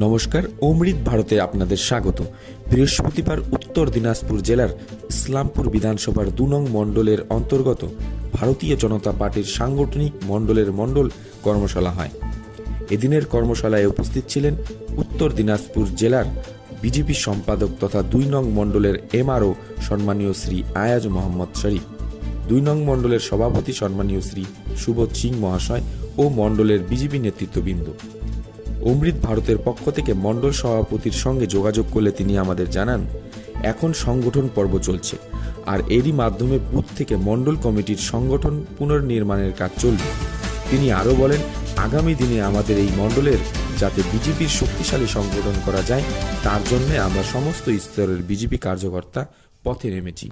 নমস্কার, অমৃত ভারতে আপনাদের স্বাগত। বৃহস্পতিবার উত্তর দিনাজপুর জেলার ইসলামপুর বিধানসভার ২ নং মণ্ডলের অন্তর্গত ভারতীয় জনতা পার্টির সাংগঠনিক মণ্ডলের মণ্ডল কর্মশালা হয়। এদিনের কর্মশালায় উপস্থিত ছিলেন উত্তর দিনাজপুর জেলার বিজেপি সম্পাদক তথা ২ নং মণ্ডলের এমআরও সম্মানীয় শ্রী আয়াজ মোহাম্মদ শরীফ, ২ নং মণ্ডলের সভাপতি সম্মানীয় শ্রী সুবোধ সিং মহাশয় ও মণ্ডলের বিজেপি নেতৃত্ববৃন্দ। অমৃত ভারতের পক্ষ থেকে মণ্ডল সভাপতির সঙ্গে যোগাযোগ করলে তিনি আমাদের জানান, এখন সংগঠন পর্ব চলছে, আর এরই মাধ্যমে বুথ থেকে মণ্ডল কমিটির সংগঠন পুনর্নির্মাণের কাজ চলবে। তিনি আরও বলেন, আগামী দিনে আমাদের এই মণ্ডলের যাতে বিজেপির শক্তিশালী সংগঠন করা যায়, তার জন্য আমরা সমস্ত স্তরের বিজেপি কার্যকর্তা পথে নেমেছি।